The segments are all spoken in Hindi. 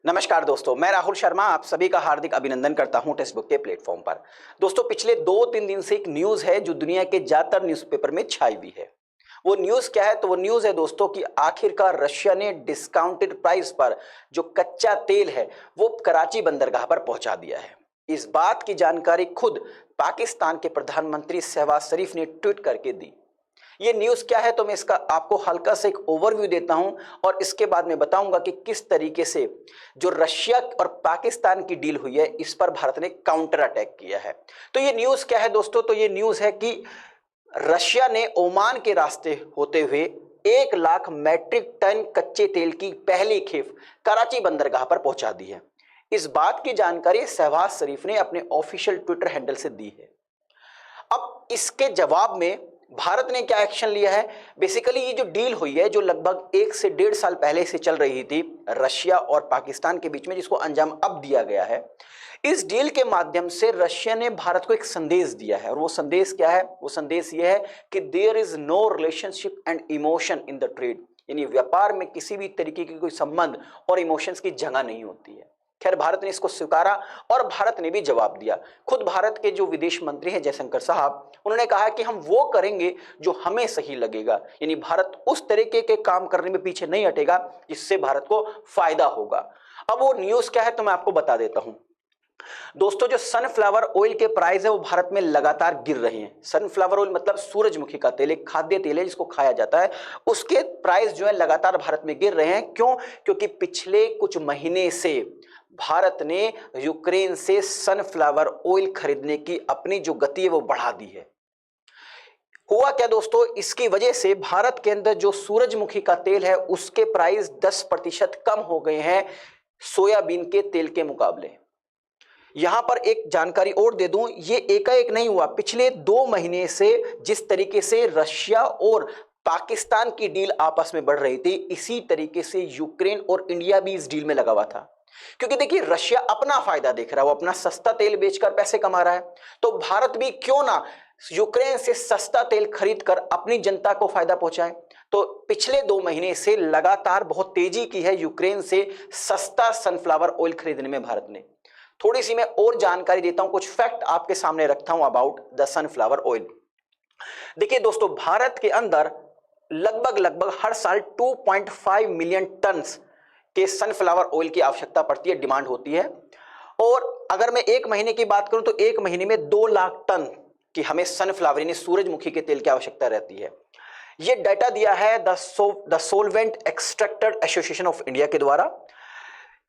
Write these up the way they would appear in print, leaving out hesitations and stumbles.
नमस्कार दोस्तों, मैं राहुल शर्मा आप सभी का हार्दिक अभिनंदन करता हूं टेक्स्टबुक के प्लेटफॉर्म पर। दोस्तों, पिछले 2-3 दिन से एक न्यूज़ है जो दुनिया के ज़्यादातर न्यूज़पेपर में छाई हुई है। वो न्यूज़ क्या है? तो वो न्यूज़ है दोस्तों कि आखिरकार रशिया ने डिस्काउंटेड प्राइस पर जो कच्चा तेल है वो कराची बंदरगाह पर पहुंचा दिया है। इस बात की जानकारी खुद पाकिस्तान के प्रधानमंत्री शहबाज शरीफ ने ट्वीट करके दी। ये न्यूज़ क्या है तो मैं इसका आपको हल्का से एक ओवरव्यू देता हूं और इसके बाद मैं बताऊंगा कि किस तरीके से जो रशिया और पाकिस्तान की डील हुई है इस पर भारत ने काउंटर अटैक किया है। तो ये न्यूज़ क्या है दोस्तों? तो ये न्यूज़ है कि रशिया ने ओमान के रास्ते होते हुए 1 लाख मैट्रिक टन कच्चे तेल की पहली खेप कराची बंदरगाह पर पहुंचा दी है। इस बात की जानकारी शहबाज शरीफ ने अपने ऑफिशियल ट्विटर हैंडल से दी है। अब इसके जवाब में भारत ने क्या एक्शन लिया है? बेसिकली ये जो डील हुई है जो लगभग 1 से 1.5 साल पहले से चल रही थी रशिया और पाकिस्तान के बीच में, जिसको अंजाम अब दिया गया है, इस डील के माध्यम से रशिया ने भारत को एक संदेश दिया है। और वो संदेश क्या है? वो संदेश ये है कि there is no relationship and emotion in the trade, यानी व्यापार में किसी भी तरीके की कोई संबंध और इमोशंस की जगह नहीं होती है। खैर, भारत ने इसको स्वीकारा और भारत ने भी जवाब दिया। खुद भारत के जो विदेश मंत्री हैं जयशंकर साहब, उन्होंने कहा कि हम वो करेंगे जो हमें सही लगेगा, यानी भारत उस तरीके के काम करने में पीछे नहीं हटेगा जिससे भारत को फायदा होगा। अब वो न्यूज़ क्या है तो मैं आपको बता देता हूं। दोस्तों, जो सनफ्लावर ऑयल के प्राइस है वो भारत में लगातार गिर रहे हैं। सनफ्लावर ऑयल मतलब सूरजमुखी का तेल, एक खाद्य तेल है जिसको खाया जाता है। उसके प्राइस जो है लगातार भारत में गिर रहे हैं। क्यों? क्योंकि पिछले कुछ महीने से भारत ने यूक्रेन से सनफ्लावर ऑयल खरीदने की अपनी जो गति है वो बढ़ा दी है। हुआ क्या दोस्तों? इसकी वजह से भारत के अंदर जो सूरजमुखी का तेल है उसके प्राइस 10% कम हो गए हैं सोयाबीन के तेल के मुकाबले। यहां पर एक जानकारी और दे दूं, ये एकाएक नहीं हुआ। पिछले 2 महीने से जिस तरीके से रशिया और पाकिस्तान की डील आपस में बढ़ रही थी, इसी तरीके से यूक्रेन और इंडिया भी इस डील में लगा हुआ था। क्योंकि देखिए, रशिया अपना फायदा देख रहा है, वो अपना सस्ता तेल बेचकर पैसे कमा रहा है, तो भारत भी क्यों ना यूक्रेन से सस्ता तेल खरीदकर अपनी जनता को फायदा पहुंचाए। तो पिछले 2 महीने से लगातार बहुत तेजी की है यूक्रेन से सस्ता सनफ्लावर ऑयल खरीदने में भारत ने। थोड़ी सी मैं और जानकारी देता हूं, कुछ फैक्ट आपके सामने रखता हूं अबाउट द सनफ्लावर ऑयल। देखिए दोस्तों, भारत के अंदर लगभग हर साल 2.5 मिलियन टन के सनफ्लावर ऑयल की आवश्यकता पड़ती है, डिमांड होती है। और अगर मैं 1 महीने की बात करूं तो 1 महीने में 2 लाख टन की हमें सनफ्लावर यानी सूरजमुखी के तेल की आवश्यकता रहती है। यह डाटा दिया है the solvent extractor association of India के द्वारा।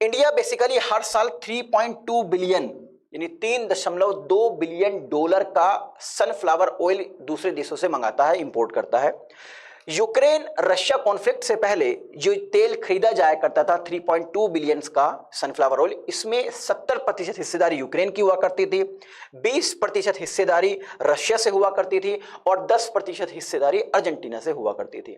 इंडिया बेसिकली हर साल 3.2 बिलियन यानी $3.2 बिलियन का सनफ्लावर ऑयल दूसरे देशों से मंगाता है, इंपोर्ट करता है। यूक्रेन रशिया कॉन्फ्लिक्ट से पहले जो तेल खरीदा जाया करता था 3.2 बिलियन का सनफ्लावर ऑयल, इसमें 70% हिस्सेदारी यूक्रेन की हुआ करती थी, 20% हिस्सेदारी रशिया से हुआ करती थी और 10% हिस्सेदारी अर्जेंटीना से हुआ करती थी।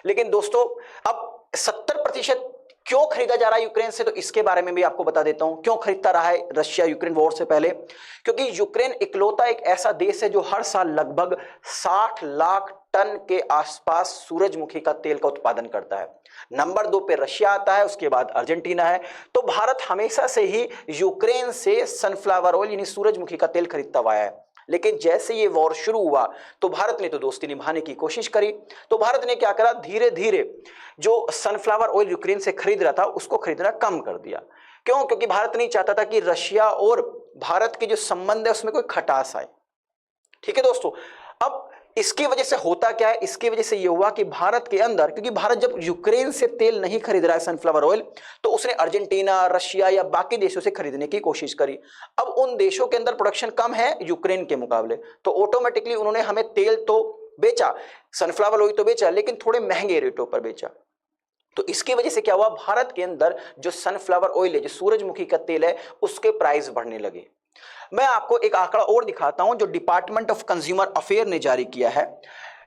लेकिन दोस्तों, अब 70% क्यों खरीदा जा रहा है यूक्रेन से, तो इसके बारे में भी आपको बता देता हूं। क्यों खरीदता रहा है रशिया यूक्रेन वॉर से पहले? क्योंकि यूक्रेन इकलौता एक ऐसा देश है जो हर साल लगभग 60 लाख टन के आसपास सूरजमुखी का तेल का उत्पादन करता है। नंबर 2 पे रशिया आता है, उसके बाद अर्जेंटीना है। तो भारत हमेशा से ही यूक्रेन से सनफ्लावर ऑयल यानी सूरजमुखी का तेल खरीदता हुआ है। लेकिन जैसे ये वॉर शुरू हुआ तो भारत ने तो दोस्ती निभाने की कोशिश करी। तो भारत ने क्या करा, धीरे धीरे जो सनफ्लावर ऑयल यूक्रेन से खरीद रहा था उसको खरीदना कम कर दिया। क्यों? क्योंकि भारत नहीं चाहता था कि रशिया और भारत के जो संबंध है उसमें कोई खटास आए। ठीक है दोस्तों, अब इसकी वजह से होता क्या है? इसकी वजह से यह हुआ कि भारत के अंदर, क्योंकि भारत जब यूक्रेन से तेल नहीं खरीद रहा है सनफ्लावर ऑयल, तो उसने अर्जेंटीना, रशिया या बाकी देशों से खरीदने की कोशिश करी। अब उन देशों के अंदर प्रोडक्शन कम है यूक्रेन के मुकाबले, तो ऑटोमेटिकली उन्होंने हमें तेल तो बेचा, सनफ्लावर ऑयल तो बेचा, लेकिन थोड़े महंगे रेटों पर बेचा। तो इसकी वजह से क्या हुआ, भारत के अंदर जो सनफ्लावर ऑयल है, जो सूरजमुखी का तेल है, उसके प्राइस बढ़ने लगे। मैं आपको एक आंकड़ा और दिखाता हूं जो डिपार्टमेंट ऑफ कंज्यूमर अफेयर ने जारी किया है।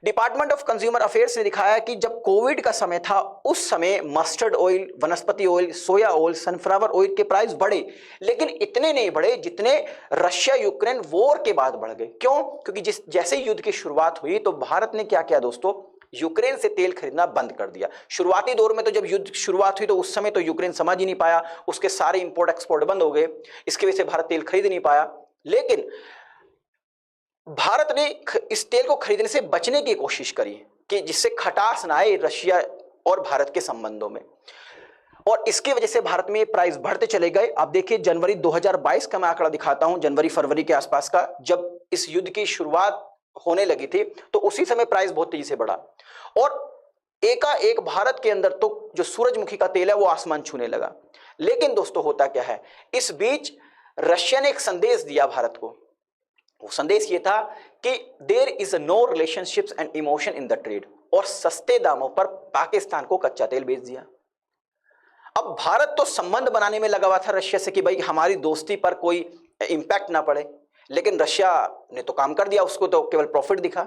डिपार्टमेंट ऑफ कंज्यूमर अफेयर्स ने दिखाया कि जब कोविड का समय था उस समय मस्टर्ड ऑयल, वनस्पति ऑयल, सोया ऑयल, सनफ्लावर ऑयल के प्राइस बढ़े, लेकिन इतने नहीं बढ़े जितने रशिया यूक्रेन वॉर के बाद बढ़ गए। क्यों? क्योंकि जैसे युद्ध की शुरुआत हुई तो भारत ने क्या किया दोस्तों, यूक्रेन से तेल खरीदना बंद कर दिया। शुरुआती दौर में तो जब युद्ध शुरुआत हुई तो उस समय तो यूक्रेन समझ ही नहीं पाया, उसके सारे इंपोर्ट एक्सपोर्ट बंद हो गए, इसकी वजह से भारत तेल खरीद नहीं पाया। लेकिन भारत ने इस तेल को खरीदने से बचने की कोशिश करी कि जिससे खटास ना आए रशिया और भारत के संबंधों में, और इसकी वजह से भारत में प्राइस बढ़ते चले गए। अब देखिए जनवरी 2022 का मैं आंकड़ा दिखाता हूं, जनवरी फरवरी के आसपास का, जब इस युद्ध की शुरुआत होने लगी थी तो उसी समय प्राइस बहुत तेजी से बढ़ा और एकाएक भारत के अंदर तो जो सूरजमुखी का तेल है वो आसमान छूने लगा। लेकिन दोस्तों होता क्या है, इस बीच रशिया ने एक संदेश दिया भारत को। वो संदेश ये था कि there is no relationships and emotion in the trade, और सस्ते दामों पर पाकिस्तान को कच्चा तेल बेच दिया। अब भारत तो संबंध बनाने में लगा हुआ था रशिया से कि भाई हमारी दोस्ती पर कोई इंपैक्ट ना पड़े, लेकिन रशिया ने तो काम कर दिया, उसको तो केवल प्रॉफिट दिखा।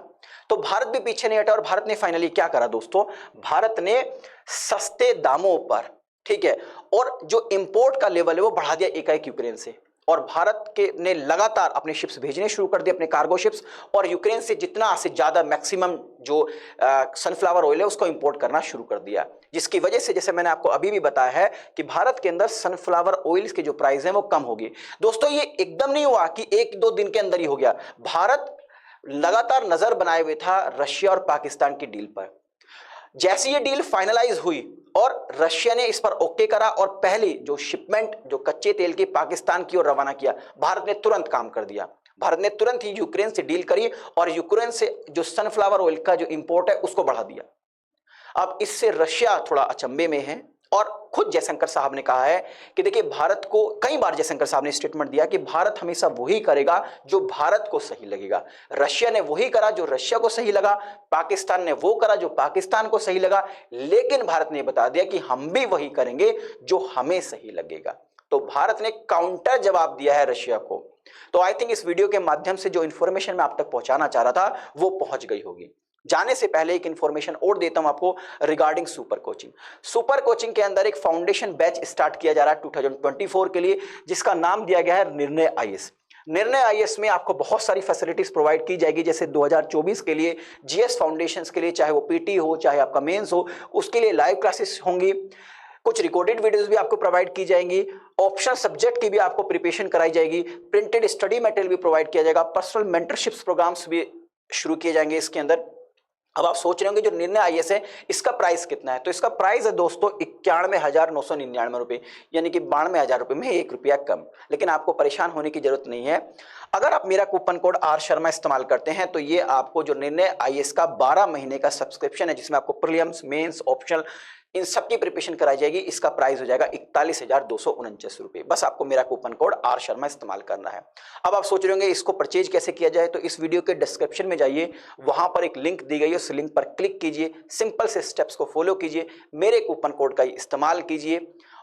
तो भारत भी पीछे नहीं हटा और भारत ने फाइनली क्या करा दोस्तों, भारत ने सस्ते दामों पर, ठीक है, और जो इंपोर्ट का लेवल है वो बढ़ा दिया एकाएक यूक्रेन से, और भारत के ने लगातार अपने शिप्स भेजने शुरू कर दिए, अपने कार्गो शिप्स, और यूक्रेन से जितना से ज्यादा मैक्सिमम जो सनफ्लावर ऑयल है उसको इंपोर्ट करना शुरू कर दिया, जिसकी वजह से जैसे मैंने आपको अभी भी बताया है कि भारत के अंदर सनफ्लावर ऑयल्स के जो प्राइस है वो कम होगी। दोस्तों ये एकदम नहीं हुआ कि एक दो दिन के अंदर ही हो गया, भारत लगातार नजर बनाए हुए था रशिया और पाकिस्तान की डील पर। जैसी ये डील फाइनलाइज हुई और रशिया ने इस पर ओके करा और पहली जो शिपमेंट जो कच्चे तेल की पाकिस्तान की ओर रवाना किया, भारत ने तुरंत काम कर दिया। भारत ने तुरंत ही यूक्रेन से डील करी और यूक्रेन से जो सनफ्लावर ऑयल का जो इंपोर्ट है उसको बढ़ा दिया। अब इससे रशिया थोड़ा अचंभे में है और खुद जयशंकर साहब ने कहा है कि देखिए भारत को, कई बार जयशंकर साहब ने स्टेटमेंट दिया कि भारत हमेशा वही करेगा जो भारत को सही लगेगा। रशिया ने वही करा जो रशिया को सही लगा, पाकिस्तान ने वो करा जो पाकिस्तान को सही लगा, लेकिन भारत ने बता दिया कि हम भी वही करेंगे जो हमें सही लगेगा। तो भारत ने काउंटर जवाब दिया है रशिया को। तो आई थिंक इस वीडियो के माध्यम से जो इंफॉर्मेशन मैं आप तक पहुंचाना चाह रहा था वो पहुंच गई होगी। जाने से पहले एक इंफॉर्मेशन और देता हूं आपको regarding super coaching. Super coaching के अंदर एक फाउंडेशन बैच स्टार्ट किया जा रहा है 2024 के लिए, जिसका नाम दिया गया है निर्णय आईएएस। निर्णय आईएएस में आपको बहुत सारी फैसिलिटीज प्रोवाइड की जाएगी, जैसे 2024 के लिए जीएस फाउंडेशंस के लिए, चाहे वो पीटी हो चाहे आपका मेंस हो, उसके लिए लाइव क्लासेस होंगी, कुछ रिकॉर्डेड वीडियोस भी आपको प्रोवाइड की जाएंगी, ऑप्शनल सब्जेक्ट की भी आपको प्रिपरेशन कराई जाएगी, प्रिंटेड स्टडी मटेरियल भी प्रोवाइड किया जाएगा, पर्सनल मेंटरशिप्स प्रोग्राम्स भी शुरू किए जाएंगे इसके अंदर। अब आप सोच रहे होंगे जो निर्णय आईएएस है इसका प्राइस कितना है, तो इसका प्राइस है दोस्तों 91,999 रुपए, यानी कि 92,000 रुपए में 1 रुपया कम। लेकिन आपको परेशान होने की जरूरत नहीं है, अगर आप मेरा कूपन कोड आर शर्मा इस्तेमाल करते हैं तो ये आपको जो निर्णय आईएएस का 12 महीने का सब्सक्रिप्शन है, जिसमें आपको प्रीलिम्स, मेंस, ऑप्शनल इन सबकी प्रिपरेशन कराई जाएगी, इसका प्राइस हो जाएगा 41,249 रुपए। बस आपको मेरा कूपन कोड आर शर्मा इस्तेमाल करना है। अब आप सोच रहे होंगे इसको परचेज कैसे किया जाए, तो इस वीडियो के डिस्क्रिप्शन में जाइए, वहां पर एक लिंक दी गई है, उस लिंक पर क्लिक कीजिए, सिंपल से स्टेप्स को फॉलो कीजिए, मेरे कूपन कोड का इस्तेमाल कीजिए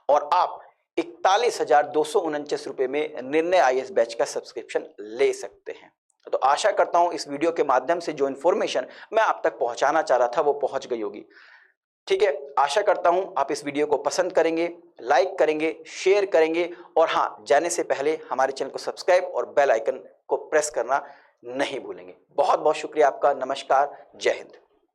और आप 41,249 रुपए में निर्णय आईएएस बैच का सब्सक्रिप्शन ले सकते हैं। तो आशा करता हूं इस वीडियो के माध्यम से जो इन्फॉर्मेशन मैं आप तक पहुंचाना चाह रहा था वो पहुंच गई होगी। ठीक है, आशा करता हूं आप इस वीडियो को पसंद करेंगे, लाइक करेंगे, शेयर करेंगे और हाँ, जाने से पहले हमारे चैनल को सब्सक्राइब और बेल आइकन को प्रेस करना नहीं भूलेंगे। बहुत बहुत शुक्रिया आपका। नमस्कार, जय हिंद।